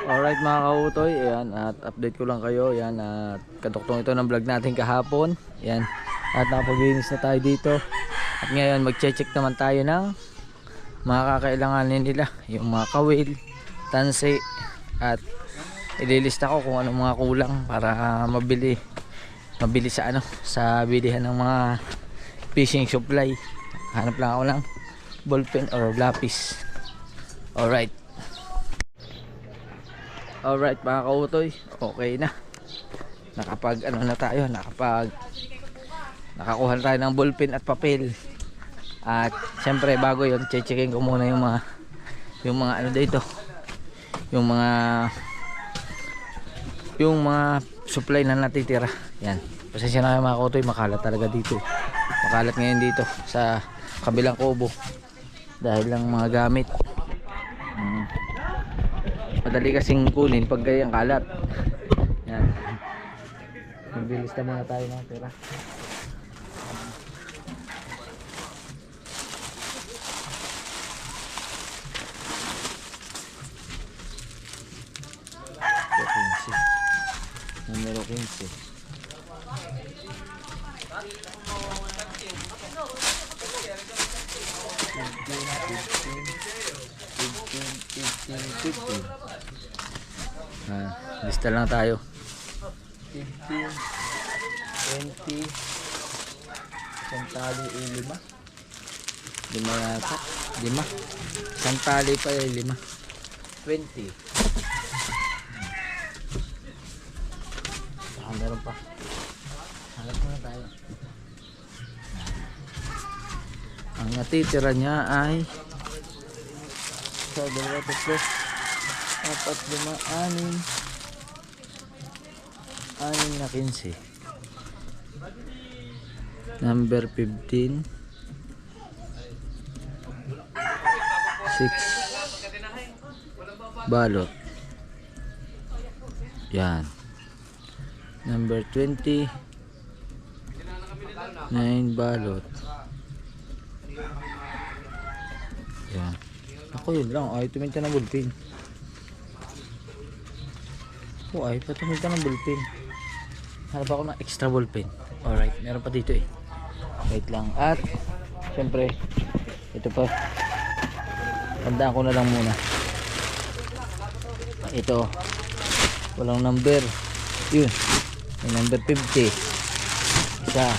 Alright mga kautoy, ayan, at update ko lang kayo, ayan, at katuktong ito ng vlog natin kahapon, ayan, at nakapaglinis na tayo dito. At ngayon magche-check naman tayo ng mga kakailanganin nila, yung mga kawil, tansi, at ililista ko kung anong mga kulang para mabili sa sa bilihan ng mga fishing supply. Hanap lang ako ng ballpen or lapis. Alright. Alright mga kautoy, okay na. Nakakuha na tayo ng ballpen at papel. At syempre bago yun, checkin ko muna yung mga ano dito. Yung mga supply na natitira. Yan. Pasensya na kayo mga kautoy, makalat talaga dito. Makalat ngayon dito sa kabilang kubo. Dahil lang mga gamit. Madali kasing kunin pag gayang kalat. Yan. Magbilis na muna tayo ng tira. Numero 15. Lista lang tayo. 15, 20, santali 5. 5 yata. 5. Santali pa yung 5. 20. Meron pa. Hanap muna tayo. Ang natitira niya ay 1, 2, 3, 4, 5, 6 na 15. Number 15. 6 balot. Yan. Number 20, 9 balot. Yan. Ako yun lang. Ay, tuminta ng bulpin. Ay, patuminta ng bulpin. Harap ako ng extra bulpin. Alright, meron pa dito eh. Wait lang. At, syempre, ito pa. Tandaan ko na lang muna. Ito. Walang number. Yun. May number 50. Isa.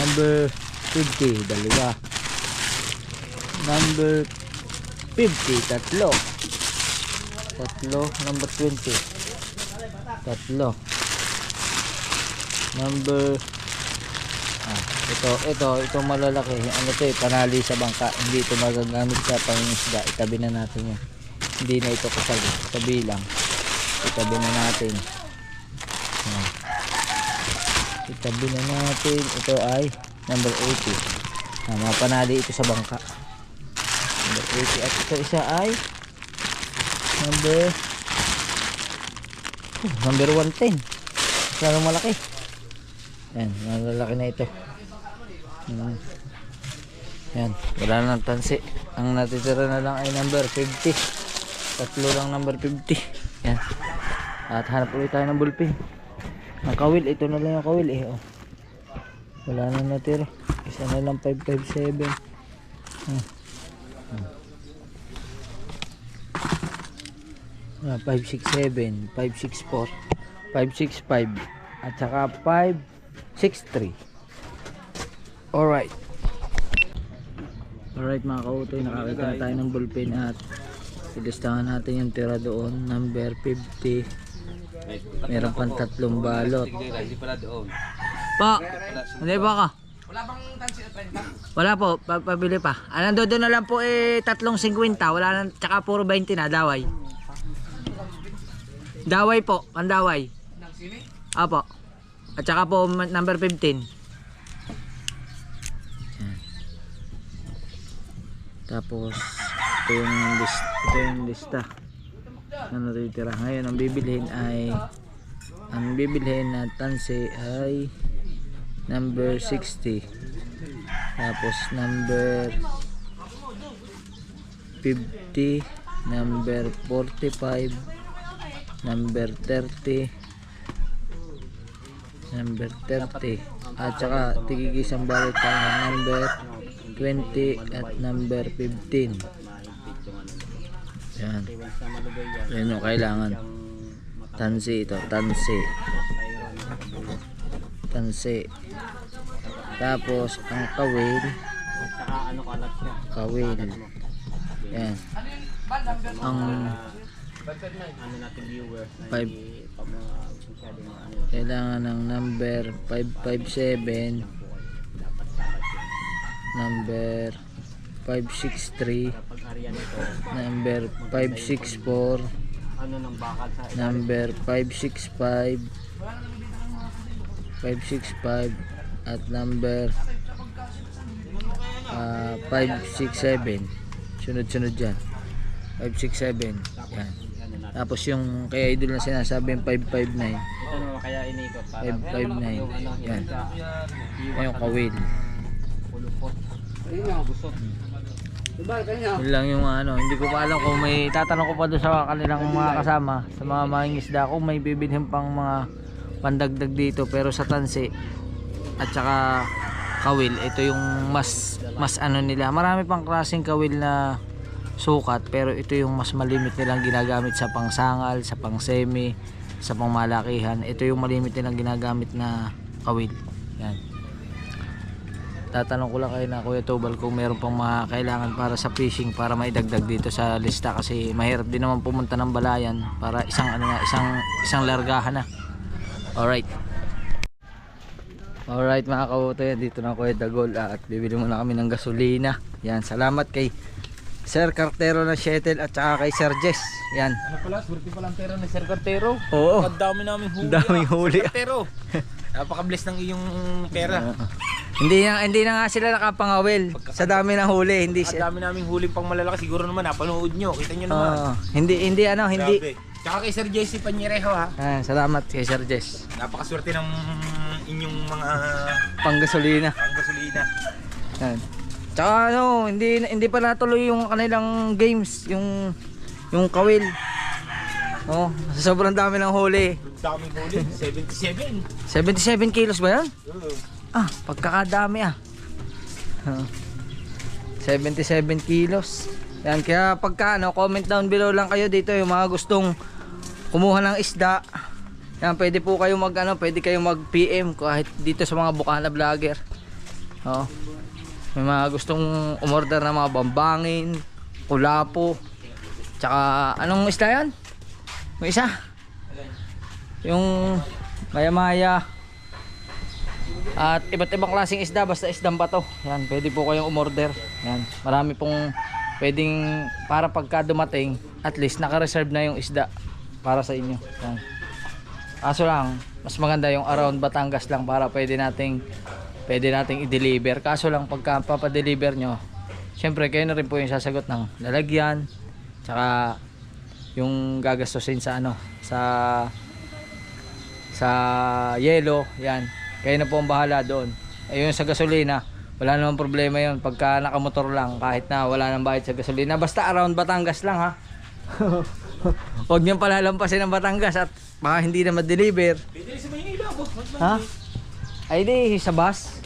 Number 50. Dalawa. Number 50. Tatlo. Number 20. Tatlo. Number ito malalaki. Ano to eh, panali sa bangka. Hindi ito magagamit sa pangingisda. Itabi na natin yan. Hindi na ito kasali. Itabi lang. Itabi na natin. Itabi na natin. Ito ay number 80. Mga panali ito sa bangka. Number 80. At ito isa ay number 110. Lalong malaki. Yan, malalaki na ito. Yan, wala nang tansi. Ang natitira na lang ay number 50. Tatlo lang number 50. Yan. At hanap ulit tayo ng bulpin. Ang kawil, ito na lang yung kawil eh. Oh. Wala na natira. Isa na lang 557. 567, 564, 565 at saka 563. Alright. Alright mga kautoy, nakakita na tayo ng bulpin at ilistahan natin yung tira doon. Number 50. Meron pang 3 balot. Pa, hindi ba ka? Wala bang tansi at 30? Wala po, pabili pa. Nandun na lang po eh 3.50. Wala na, tsaka puro 20 na, daway. Daway po, pandaway. Apo. At saka po number 15. Tapos ito yung lista na natitira. Ngayon ang bibilhin na tansi ay number 60. Tapos number 50 number 45, number 30, number 30, at saka tigigisang balot tayo ng number 20 at number 15. Yan. Yan yung kailangan. Tansi ito, tansi. Tansi. Tapos ang kawil. Kawil. Yan. Ang 5, kailangan ng number 557, number 563, number 564, number 565, 565, at number 567. Sunod-sunod dyan. 567. Yan. Tapos yung kaya idol na sinasabi yung 559. Ito naman kaya inikot. 559. Yan. Yan yung kawil. Yun lang yung ano, hindi ko pa alam kung may tatanong ko pa doon sa kanilang mga kasama, sa mga mangingisda, kung may bibilhin pang mga pandagdag dito. Pero sa tansi at saka kawil, ito yung mas ano nila. Marami pang klaseng kawil na sukat, pero ito yung mas malimit nilang ginagamit sa pangsangal, sa pangsemi, sa pangmalakihan. Ito yung malimit nilang ginagamit na kawil. Yan. Tatanong ko lang kayo na Kuya Tobal kung meron pang mga kailangan para sa fishing, para maidagdag dito sa lista, kasi mahirap din naman pumunta ng Balayan para isang largahan na. Alright. Alright mga kabutoy, dito na Kuya Dagol at bibili muna kami ng gasolina. Yan, salamat kay Sir Cartero ng Shuttle at saka kay Sir Jess. Yan. Ano pala, swerte palang pera ni Sir Cartero. Oo. Ang dami naming huli. Daming huli. Sir Cartero. Napaka-bless ng iyong pera. Hindi na nga sila nakapangawil sa dami ng huli. Hindi Ang dami naming huling pang malalaki. Siguro naman napanood nyo. Kita nyo naman. Hindi. Grabe. Tsaka kay Sir Jesse Panyerejo ha. Salamat kay Sir Jess. Napakaswerte ng inyong mga Panggasolina. panggasolina. Yan. Tsaka ano, hindi pa natuloy yung kanilang games, yung kawil. Oh, sobrang dami ng huli. Daming huli. 77. 77 kilos ba 'yan? Oo. Pagkakadami 77 kilos. Yan, kaya pagka ano, comment down below lang kayo dito yung mga gustong kumuha ng isda. Yan, pwede po kayo pwede kayo mag-PM kahit dito sa mga Bukana vlogger. Oh. May mga gustong umorder na mga bambangin, kulapo, tsaka anong isda yan? May isa? Yung maya-maya at iba't ibang klaseng isda, basta isdang bato. Yan, pwede po kayong umorder. Yan, marami pong pwedeng para pagka dumating, at least naka-reserve na yung isda para sa inyo. Yan. Kaso lang, mas maganda yung around Batangas lang para pwede nating i-deliver. Kaso lang pagka papadeliver nyo, syempre kayo na rin po yung sasagot ng lalagyan, tsaka yung gagastusin sa sa yelo. Yan, kayo na po ang bahala doon. Ayun, sa gasolina wala namang problema yun pagka nakamotor lang, kahit na wala nang bayad sa gasolina, basta around Batangas lang ha. Huwag nyo palalampasin ng Batangas at baka hindi na ma-deliver. Pwede rin sa Maynila. Ha? Ay di, sa bus.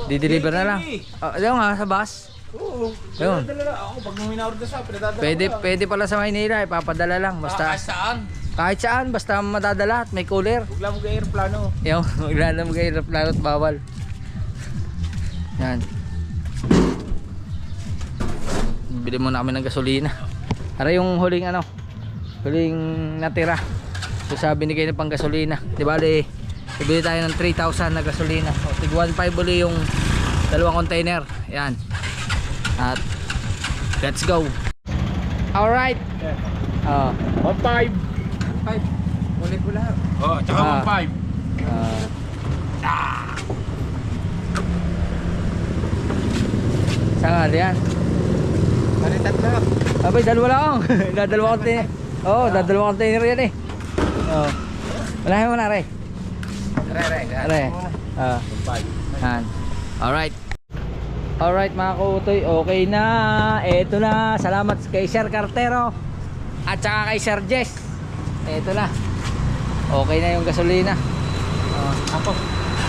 Di-deliver na lang. Ayun nga, sa bus. Oo. Ayun. Pinadala ako. Pag nung in-order sa pinadala Pwede pala sa Maynila, ipapadala lang. Basta, saan? kahit saan, basta madadala at may cooler. Huwag lang mag-aeroplano. Yung, maglalam kayo aeroplano at bawal. Yan. Bili muna kami ng gasolina. Para yung huling natira. So sabi ni kayo ng pang gasolina. Di bali, ibili tayo ng 3,000 na gasolina. O, tig 1.5 uli yung dalawang container. Yan. At let's go. Alright. 1.5. 5. Ulit ko lahat. Oh, tsaka 1.5. Saan nga yan? Palitan lang. Abay, dalawa lang. Dadalawa container. Oo, dadalawa container yan eh. Oo. Wala mo na, Re. Re. 1.5. Yan. Alright. Alright mga kautoy, okay na. Eto na, salamat kay Sir Cartero at saka kay Sir Jess. Eto na, okay na yung gasolina.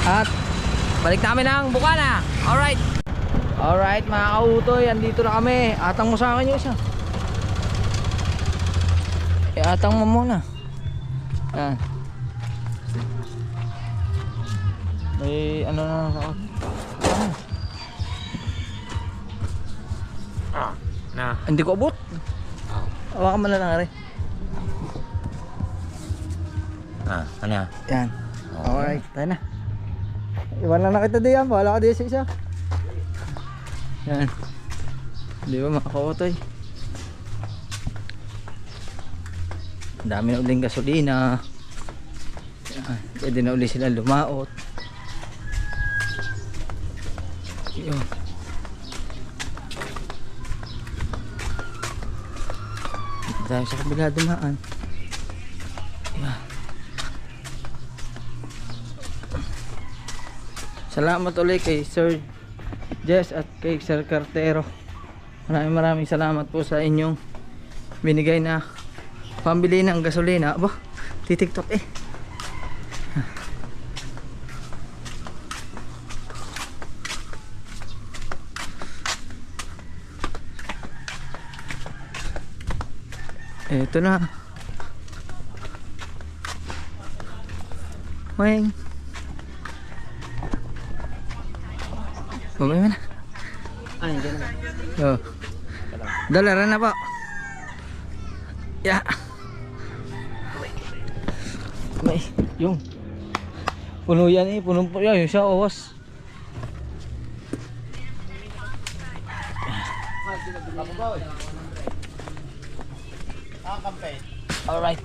At balik namin ang Bukana. Alright. Alright mga kautoy, andito na kami. Atang mo sa akin yung isa. Atang mo muna. Yan. May ano na sa akin. Na. Hindi ko abot. Hawakan mo na lang rin. Ano? Yan. Alright, tayo na. Iwan lang na kita diyan. Bahala ka diyan sa isa. Yan. Di ba mga kautoy? Ang dami na uling gasolina. Yan. Pwede na uli sila lumaot. Yun. Tayo sa kabila dumaan. Yan. Salamat ulit kay Sir Jess at kay Sir Cartero. Maraming salamat po sa inyong binigay na pambili ng gasolina. Aba, titiktok eh. Ito na. Weng. Bumay mo na. Ay, hindi na. Oh. Dalaran na po. Ya. May yung puno yan eh, punong po yan, yung siya owas. Kampet. Alright.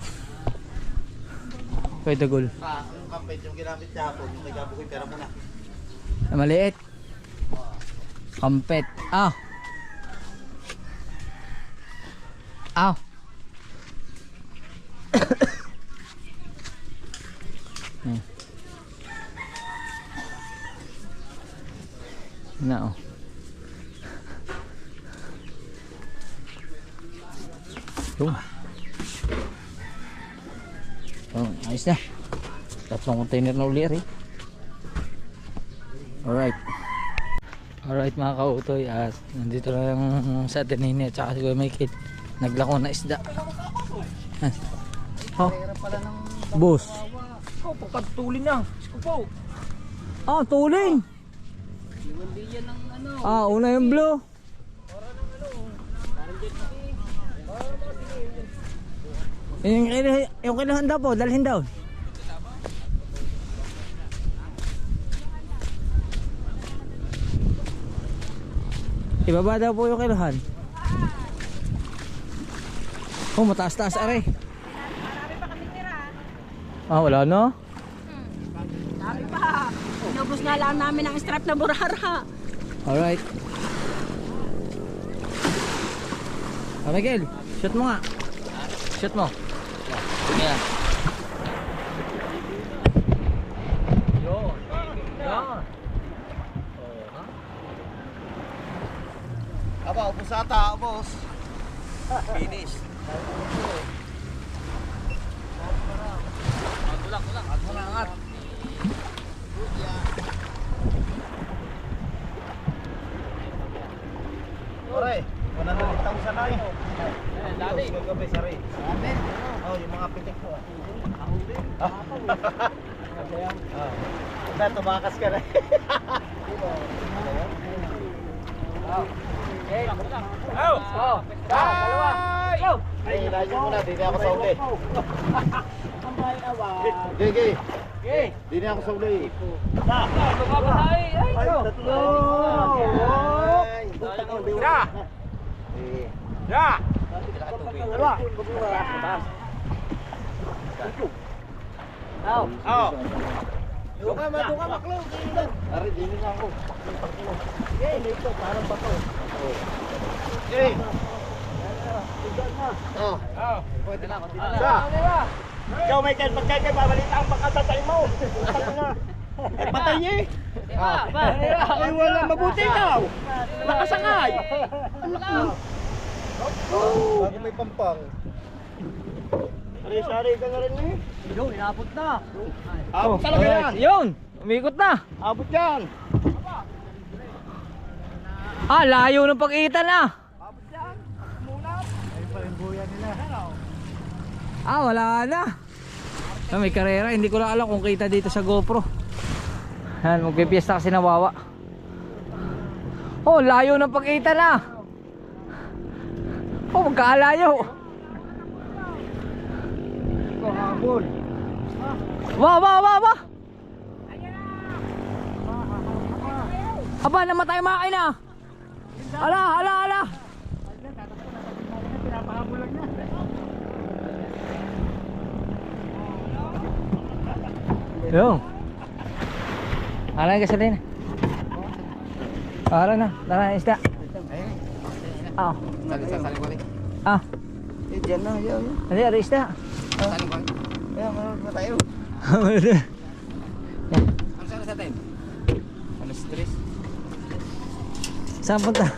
Pwede gol. Yung kampet yung ginamit niya ako, yung nagabo ko yung pera mo na. Maliit. Kampet. Ah. Ah. Na oh. Yung. Oh, ayos na. Tatlong container na uli rin. Alright. Alright mga kautoy, at nandito na yung sa Tinini at saka si Kuya Michael. Naglako na isda. Oh. Boss. Oh, pagkatulin na. Skupo. Ah, tuling. Ah, una yung blue. Yung kilahan daw po, dalhin daw. Ibaba daw po yung kilahan. Oh, mataas-taas are. Marami pa kami tira. Ah, wala na? Marami pa. Inubos nga lang namin ang strap na burara. Alright. Ah, Michael, shoot mo nga. Shoot mo. Yan. Yun. Yan. Aba, ubos ata, ubos. Finish. Tulak. Angat. Ore, 100,000 na eh. Dali. Gagabi, sari. Amen. Oh, yung mga pitik ko. Na, tumakas ka na. Dalawa. Ay, radyo mo na, dini ako sa uli. Gigi. Dini ako sa uli. Ay, tatlo. Ya. Ya. Dalawa. Oh. Duka maklo. Ari, dini na ako. Dito, parang bato. Okay. Oh. Pwede na, konti na. Ikaw, Michael, pagkakay, babalita ang pagkatatay mo. Patay niya eh. Ay, wala. Mabuti daw. Nakasangay. Bago may pampang. Sari-sari ka na rin eh. Yun, inabot na. Abot talaga yan. Yun, umikot na. Abot yan. Ah, layo ng pag-iita na. Ah, wala na. Ah, may karera, hindi ko lang alam kung kita dito sa GoPro. Yan, magpipiesta kasi na Wawa. Oh, layo ng pag-iita na. Oh, magkalayo. Habol. Wow. Aba, namatay makina. Ala. Yo. Ala yung gasolina. Ala na, tara isda. Ah. Saling ko rin. Ah, Eh, dyan na. Yan. ali ada isda. Saling ko rin. Kaya, manood na tayo. Ano saan sa time? Alas 3. Saan punta?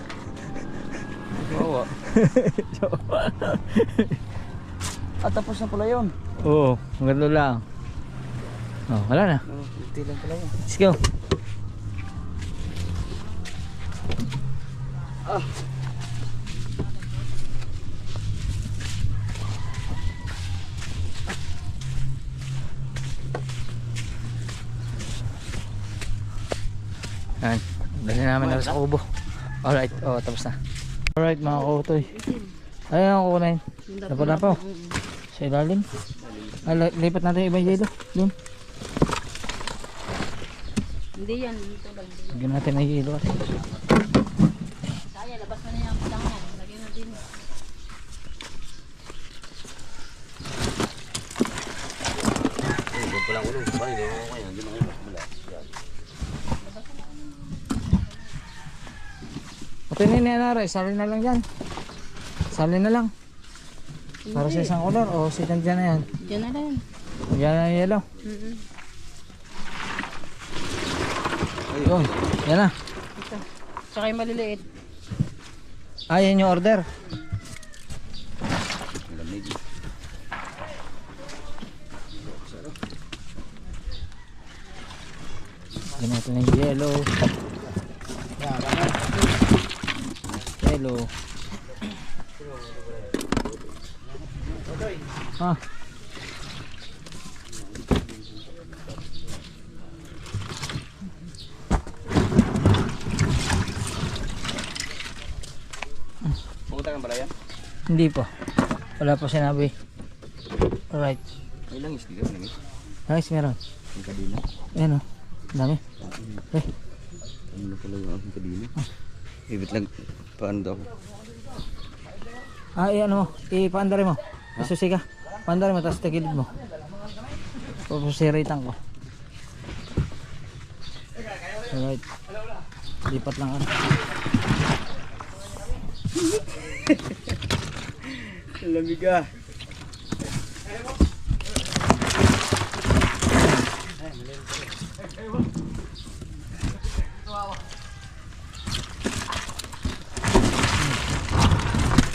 Oo. Tapos na pala yun. Oo, maganda lang. Oh, wala na. Hindi lang pala yun. Let's go. Yan, dali namin na sa kubo. Alright, tapos na. Alright mga kautoy. Ayun ako kunain. Dapat po. Sa ilalim. Lipat natin yung ibang yelo. Doon. Hindi yan, dito lang. Lagyan natin ang yelo kasi. Kaya, labas mo na yung tangan. Lagyan na din. Doon pala ulo. Parang hindi mo kaya. Hindi mo kaya masumula. Okay na yan Nara, salin na lang dyan. Salin na lang. Para sa isang color o sitan dyan na yan. Diyan na lang. Yan na yung yellow. Yun, yan na. Ito. Tsaka yung maliliit. Ah, yan yung order. Lagyan natin ng yellow. Yellow. Ah. Pumunta kang balayan? Hindi po. Wala po sinabi. Alright. May langis. Di ka langis. Nice, meron. Ang kadina. Ayan o. Dami. Eh. Ano na pala yung aking kadina? Ibit lang. Paano daw ako? Ah, ano mo? Ipaandari mo. Isusi ka. Paandari mo, tapos tagilid mo. Pupusiritan ko. Alright. Lipat lang ano. Lamig ah.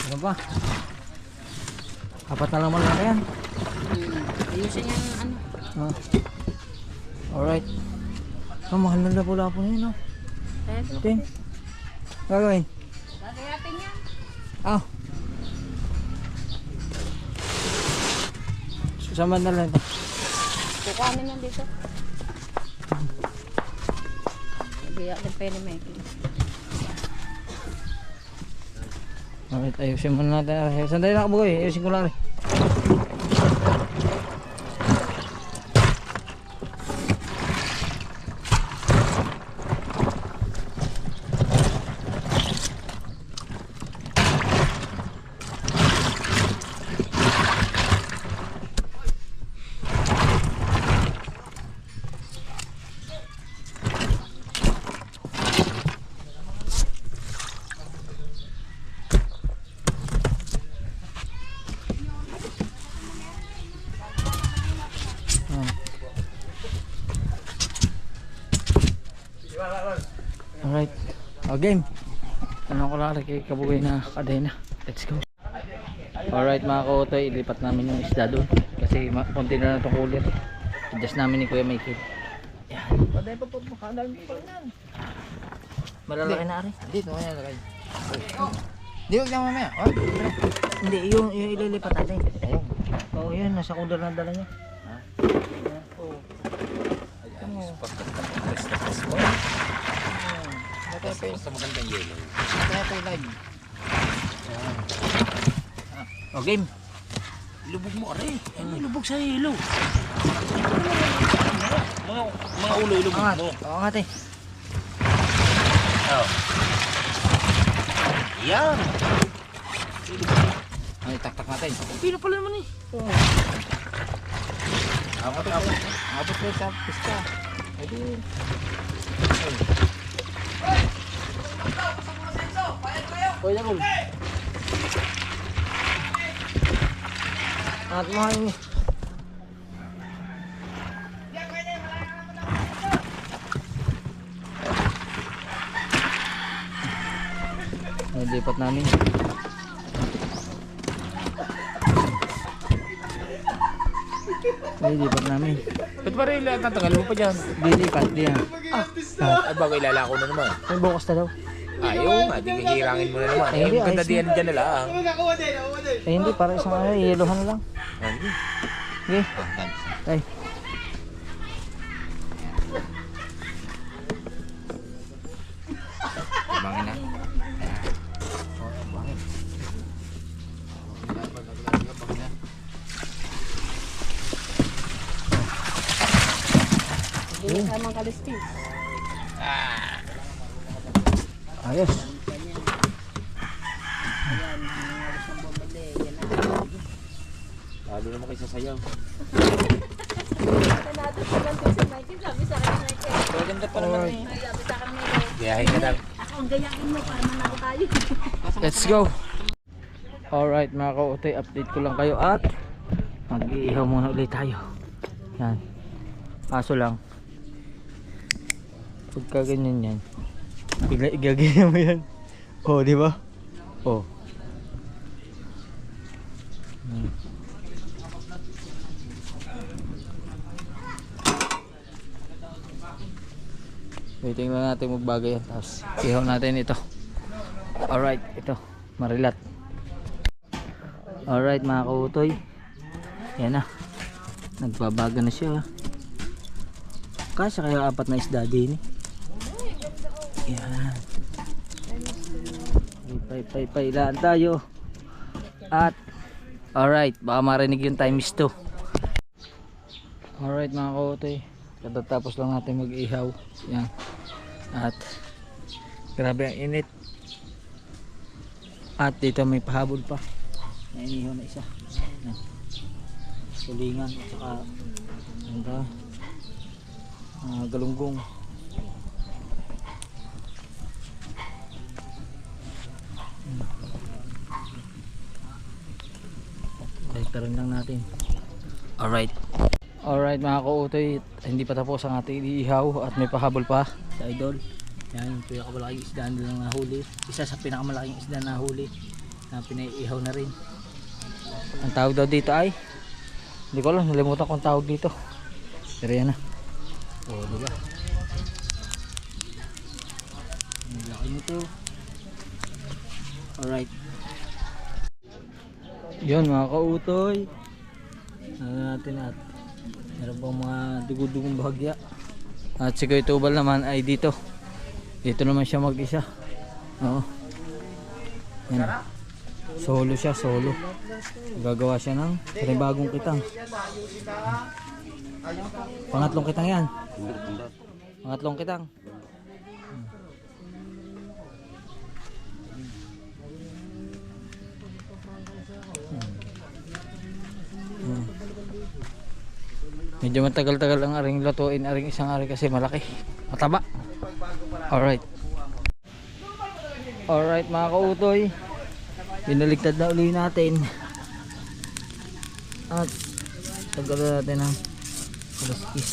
Ano pa? Apat na lang malaki yan. Ayusin yung ano. Ah. Alright. Oh, mahal na lapo-lapo na yun, no? Tin. Gagawin. Gagayatin yan. Ah. Susaman na lang ito. Kukuhanin yan dito. Gagayatin pa yun may. Alright, ayusin muna natin. Sandali lang ako, boy. Ayusin ko lang rin. game. Ano ko lang kay kabugay na kadena. Let's go. Alright mga kautoy, ilipat namin yung isda doon. Kasi konti na lang itong cooler. Adjust namin ni Kuya Michael. Yan. Paday pa po, makadami pa yan. Malalaki na rin. Dito, kaya lagay. Di, huwag na mamaya. Oh, Hindi, yung ililipat natin. ayun. Oo, yun. Nasa cooler na dala niya. Basta magandang yelo. Ito live. O, game. Lubog mo, aray. Ano lubog sa yelo? Mga ulo, lubog Angat. mo. Oo, angat eh. Oh. Yan. Ay, taktak natin. Pino pala naman eh. Abot ko sa pista. Pwede. Oy, Yakul. Angat mo kayo. Lipat namin. Lipat namin. Ba't pa rin lahat natagal mo pa dyan? Dilipat diyan. Ay, bagay lalako na naman. May bukas na daw. Ayaw nga, di hirangin mo na naman. Ay, hindi, Ang ganda ayos diyan dyan na lang. Eh hindi, para isang yelohan na lang. Hindi. Okay. Ay. Bangin na. Hindi tamang kalistis. Ayos. Lalo naman kayo sasayaw. Natin sa lang si Michael. Sabi sa akin, Michael. Maganda pa naman eh. Sabi sa akin, Michael. Biyahin ka lang. Ako ang gayakin mo para manalo tayo. Let's go. Alright mga kautoy, update ko lang kayo at mag-iihaw muna ulit tayo. Yan. Kaso lang, pagka ganyan yan, bigla igaganyan mo yan. Oh, di ba? Oh. Waiting lang natin magbagay yan. Tapos ihaw natin ito. Alright, ito. Marilat. Alright mga kautoy. Yan na. Nagbabaga na siya. Kasi kaya apat na isda din eh. Yan. Pailaan tayo. At alright, baka marinig yung times 2. Alright mga kautoy. Katatapos lang natin mag-ihaw. Yan. At grabe ang init. At dito may pahabol pa. Nainihaw na isa. Yan. Sulingan at saka galunggong. Baliktarin lang natin. Alright. Alright mga kautoy, hindi pa tapos ang ating iihaw at may pahabol pa sa idol. Yan yung pinakamalaking isda na nahuli. Isa sa pinakamalaking isda na nahuli na pinaiihaw na rin. Ang tawag daw dito ay, hindi ko alam, nalimutan kung tawag dito. Pero yan na. O diba? Ang laki nito. Alright. Yun mga kautoy. Ano natin at meron pang mga dugong-dugong bahagya. At si Kuya Tubal naman ay dito. Dito naman siya mag-isa. Oo. Yan. Solo siya, solo. Gagawa siya ng panibagong kitang. Pangatlong kitang yan. Pangatlong kitang. Medyo matagal-tagal ang aring lutuin, aring isang ari kasi malaki, mataba. Alright. Alright mga kautoy, binaligtad na uli natin. At tagalan natin ng kalaskis.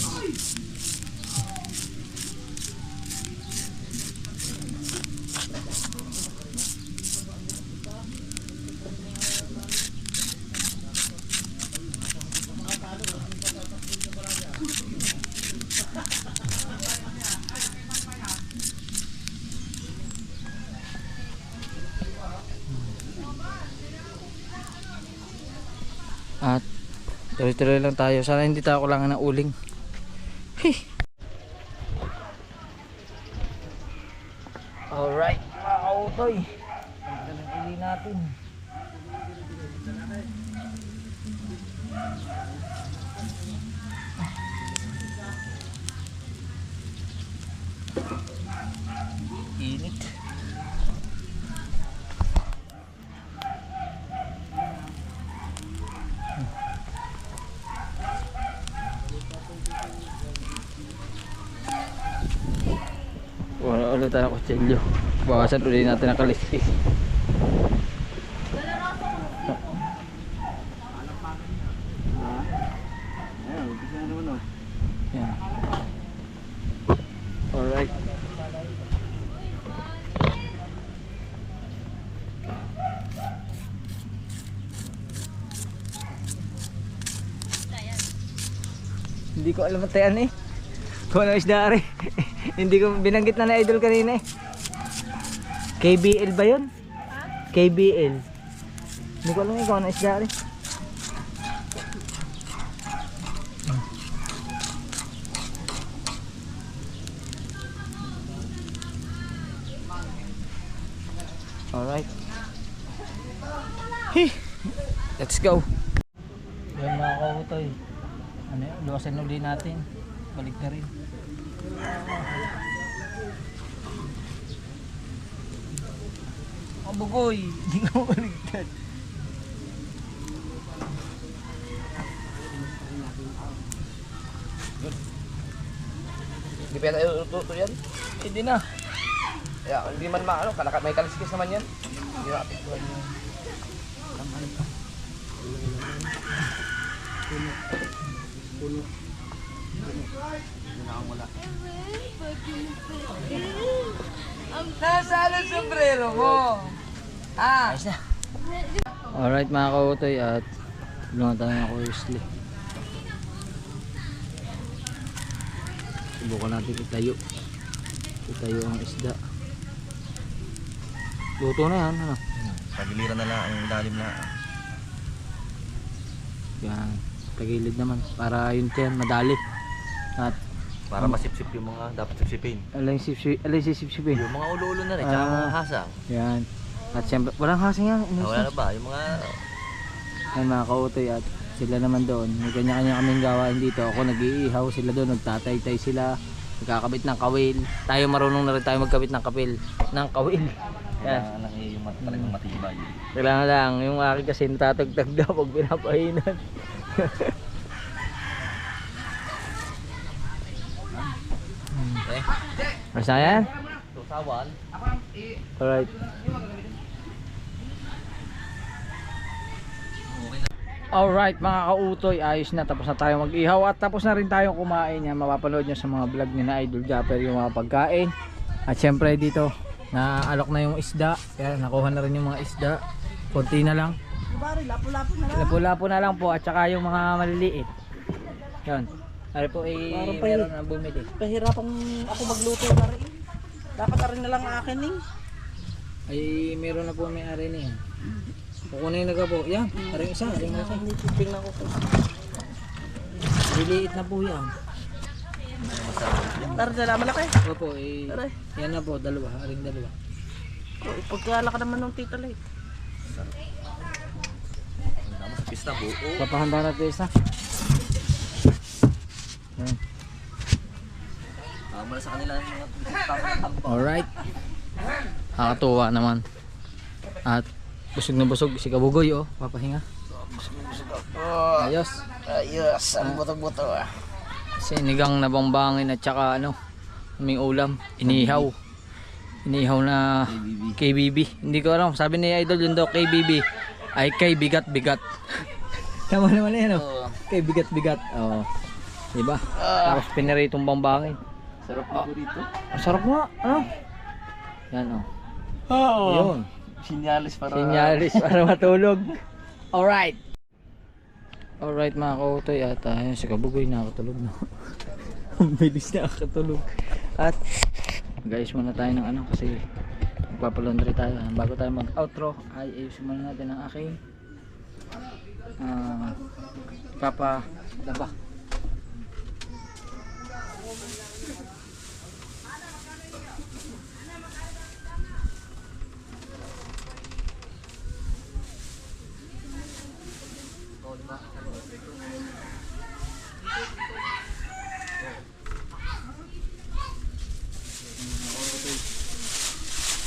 At tuloy-tuloy lang tayo. Sana hindi tayo kulangan ng uling. Alright, mga kautoy. Ang uli natin. Init. Wala ulit tayo kutsilyo. Bawasan ulit natin ang kaliskis. Yan. Alright. Hindi ko alam ang tayan eh. Kung ano isda rin. Hindi ko binanggit na idol kanina eh. KBL ba yun? KBL. Hindi ko alam kung ano isda rin. Alright. Let's go. Yan mga kautoy. Ano yun? Luwasan uli natin. Balik na rin. Ang bugoy. Hindi ko maligtad. Hindi pa yan tuto yan. Hindi na. Kaya hindi man maano, may kaliskis naman yan. Hindi na apektuhan yun. Nasaan ang sombrero mo? Ah! Ayos na. Alright mga kautoy at tulungan tayo ng Wesley. Subukan natin itayo. Itayo ang isda. Luto na yan. Ano? Pagiliran na lang ang lalim na. Yan. Tagilid naman. Para yun yan madali. At Para masipsip yung mga dapat sipsipin. alay sipsipin. Yung mga ulo-ulo na rin, tsaka mga hasang. Yan. At siyempre, walang hasang yan. Wala na ba? Yung mga... Yan mga kautoy at sila naman doon. May kanya-kanya kaming gawain dito. Ako nag-iihaw, sila doon. Nagtatay-tay sila. Nagkakabit ng kawil. Tayo marunong na rin tayo magkabit ng kapil. Ng kawil. Yan. Kailangan lang yung talagang matibay. Kailangan lang. Yung akin kasi natatagtag daw pag pinapahinan. Mas na yan? Tusawan. Alright. Alright mga kautoy, ayos na, tapos na tayo mag-ihaw at tapos na rin tayong kumain. Yan, mapapanood nyo sa mga vlog ni na Idol Japper yung mga pagkain. At syempre dito, naalok na yung isda. Yan, nakuha na rin yung mga isda. Konti na lang. Lapo-lapo na lang. Lapo-lapo na lang po at saka yung mga maliliit. Yan. Ari po meron na bumili. Kahirapan ako magluto na rin. Dapat na rin na lang akin eh. Ay meron na po may ari niya. Kukunin na ka po. Yan, aring isa, aring isa. Tingnan ko po. Liliit na po yan. Darin na lang malaki. Opo, Aray. yan na po, dalawa, aring dalawa. Pagkala ka naman ng tita Light. Naman sa pista buo. Papahanda natin isa. Yan. Mula sa kanila yung mga tambang. Alright. Nakakatuwa naman. At busog na busog si Kabugoy oh, papahinga. Ayos. Ayos, ang buto-buto ah. Sinigang na bambangin at saka ano, aming ulam, inihaw. Inihaw na KBB. Hindi ko alam, sabi ni Idol yun daw KBB. Ay kay bigat-bigat. Tama naman yan oh. Kay bigat-bigat. Oh. Diba? Tapos pinaritong bambangin. Sarap na dito. Ang sarap nga, ano? Yan oh. Oo. Yun. Sinyalis para... Sinyalis para matulog. Alright. Alright mga kautoy at ayun si Kabugoy nakakatulog na. Ang bilis na nakakatulog. At guys muna tayo ng ano kasi magpapalaundry tayo. Bago tayo mag outro ay ayusin muna natin ang aking Papadaba.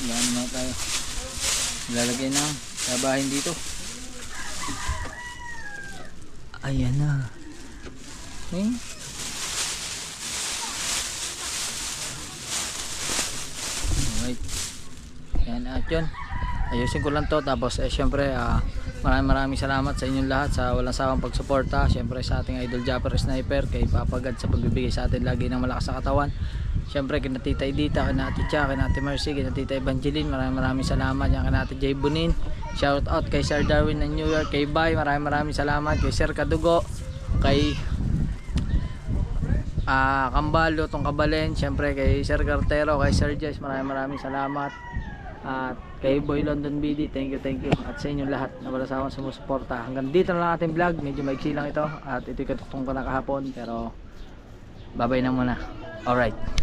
Yan naman tayo. Lalagay ng trabahin dito. Ayan na. Okay. Alright. Yan at yun. Ayusin ko lang to. Tapos syempre maraming salamat sa inyong lahat sa walang sawang pagsuporta. Syempre sa ating idol Japper Sniper, kay Papagad sa pagbibigay sa atin lagi ng malakas sa katawan. Syempre kina Tita Edita, kina Ate Cha, kina Ate Mercy, kina Tita Evangeline, maraming salamat. Yan kina Ate Jay Bunin. Shout out kay Sir Darwin ng New York, kay Bay, maraming salamat. Kay Sir Kadugo, kay Kambalo, Tong Kabalen, syempre kay Sir Cartero, kay Sir Jess, maraming salamat. At kay Boy London BD, thank you. At sa inyong lahat na wala sawang sumusuporta. Hanggang dito na lang ating vlog, medyo maiksi lang ito. At ito'y katuktong ko na kahapon, pero babay na muna. Alright.